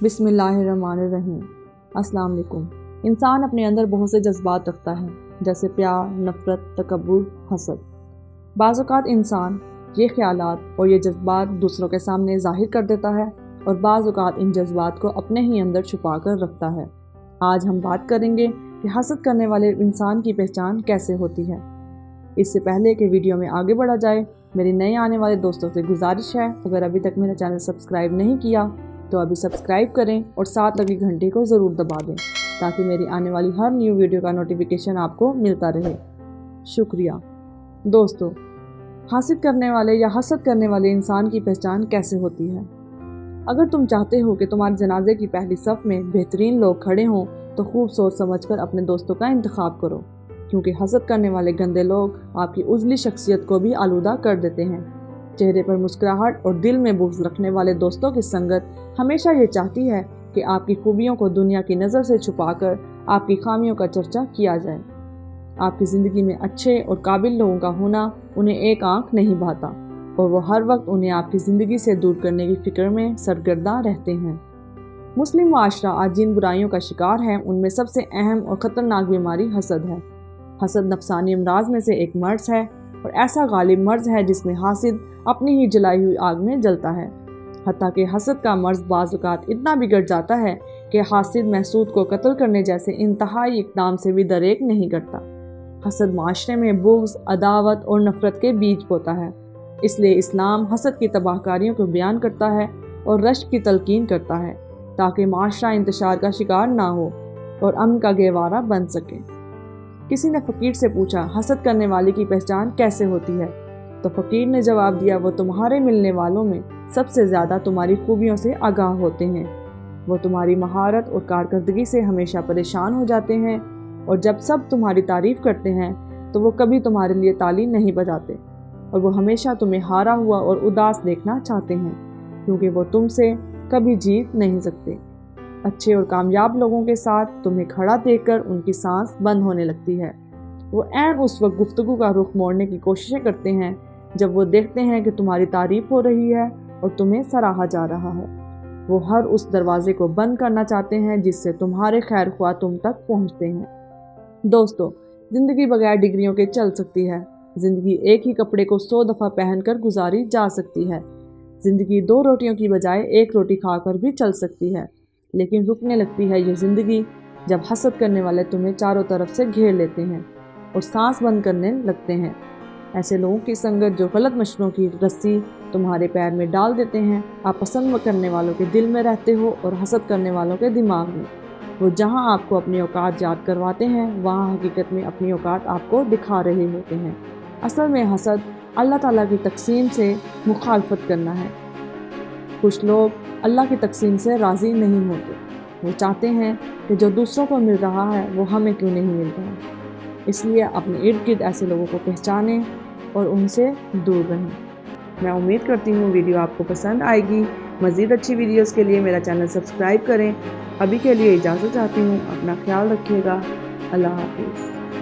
बिस्मिल्लाहिर्रहमानिर्रहीम। अस्सलाम वालेकुम। इंसान अपने अंदर बहुत से जज्बात रखता है, जैसे प्यार, नफ़रत, तकब्बुर, हसद। बाज़ औक़ात इंसान ये ख़यालात और ये जज्बात दूसरों के सामने ज़ाहिर कर देता है और बाज़ औक़ात इन जज्बात को अपने ही अंदर छुपा कर रखता है। आज हम बात करेंगे कि हसद करने वाले इंसान की पहचान कैसे होती है। इससे पहले कि वीडियो में आगे बढ़ा जाए, मेरी नए आने वाले दोस्तों से गुजारिश है, अगर अभी तक मेरा चैनल सब्सक्राइब नहीं किया तो अभी सब्सक्राइब करें और साथ लगी घंटी को ज़रूर दबा दें ताकि मेरी आने वाली हर न्यू वीडियो का नोटिफिकेशन आपको मिलता रहे। शुक्रिया। दोस्तों, हासिद करने वाले या हसद करने वाले इंसान की पहचान कैसे होती है। अगर तुम चाहते हो कि तुम्हारे जनाजे की पहली सफ़ में बेहतरीन लोग खड़े हों तो खूब सोच समझ कर अपने दोस्तों का इंतखाब करो, क्योंकि हसद करने वाले गंदे लोग आपकी उजली शख्सियत को भी आलूदा कर देते हैं। चेहरे पर मुस्कुराहट और दिल में बुग़्ज़ रखने वाले दोस्तों की संगत हमेशा ये चाहती है कि आपकी खूबियों को दुनिया की नज़र से छुपाकर आपकी खामियों का चर्चा किया जाए। आपकी ज़िंदगी में अच्छे और काबिल लोगों का होना उन्हें एक आंख नहीं भाता और वो हर वक्त उन्हें आपकी ज़िंदगी से दूर करने की फ़िक्र में सरगर्दा रहते हैं। मुस्लिम माशरा आज जिन बुराइयों का शिकार है, उनमें सबसे अहम और ख़तरनाक बीमारी हसद है। हसद नफसानी अमराज में से एक मर्ज़ है और ऐसा गालिब मर्ज़ है जिसमें हासिद अपनी ही जलाई हुई आग में जलता है। हत्ता कि हसद का मर्ज़ बाज़ औक़ात इतना बिगड़ जाता है कि हासिद महसूद को कत्ल करने जैसे इंतहाई इक़दाम से भी दरेक नहीं करता। हसद माशरे में बुग़्ज़, अदावत और नफ़रत के बीज बोता है। इसलिए इस्लाम हसद की तबाहकारियों को बयान करता है और रश्क की तलकीन करता है ताकि माशरा इंतशार का शिकार ना हो और अमन का गहवारा बन सके। किसी ने फ़कीर से पूछा, हसद करने वाले की पहचान कैसे होती है? तो फ़कीर ने जवाब दिया, वो तुम्हारे मिलने वालों में सबसे ज़्यादा तुम्हारी खूबियों से आगाह होते हैं। वो तुम्हारी महारत और कारकर्दगी से हमेशा परेशान हो जाते हैं और जब सब तुम्हारी तारीफ़ करते हैं तो वो कभी तुम्हारे लिए ताली नहीं बजाते और वो हमेशा तुम्हें हारा हुआ और उदास देखना चाहते हैं, क्योंकि वो तुमसे कभी जीत नहीं सकते। अच्छे और कामयाब लोगों के साथ तुम्हें खड़ा देखकर उनकी सांस बंद होने लगती है। वो ऐन उस वक्त गुफ्तगू का रुख मोड़ने की कोशिशें करते हैं जब वो देखते हैं कि तुम्हारी तारीफ़ हो रही है और तुम्हें सराहा जा रहा है। वो हर उस दरवाजे को बंद करना चाहते हैं जिससे तुम्हारे खैर ख्वाह तुम तक पहुंचते हैं। दोस्तों, ज़िंदगी बगैर डिग्रियों के चल सकती है। ज़िंदगी एक ही कपड़े को 100 दफ़ा पहनकर गुजारी जा सकती है। ज़िंदगी 2 रोटियों की बजाय 1 रोटी खाकर भी चल सकती है, लेकिन रुकने लगती है ये ज़िंदगी जब हसद करने वाले तुम्हें चारों तरफ से घेर लेते हैं और सांस बंद करने लगते हैं। ऐसे लोगों की संगत जो गलत मशवरों की रस्सी तुम्हारे पैर में डाल देते हैं। आप पसंद करने वालों के दिल में रहते हो और हसद करने वालों के दिमाग में। वो जहां आपको अपनी औकात याद करवाते हैं, वहां हकीकत में अपनी औकात आपको दिखा रहे होते हैं। असल में हसद अल्लाह ताला की तक़सीम से मुखालफत करना है। कुछ लोग अल्लाह की तक़सीम से राज़ी नहीं होते। वो चाहते हैं कि जो दूसरों को मिल रहा है वो हमें क्यों नहीं मिल रहा। इसलिए अपने इर्द गिर्द ऐसे लोगों को पहचानें और उनसे दूर रहें। मैं उम्मीद करती हूँ वीडियो आपको पसंद आएगी। मज़ीद अच्छी वीडियोस के लिए मेरा चैनल सब्सक्राइब करें। अभी के लिए इजाज़त चाहती हूँ। अपना ख्याल रखिएगा। अल्लाह हाफ़िज़।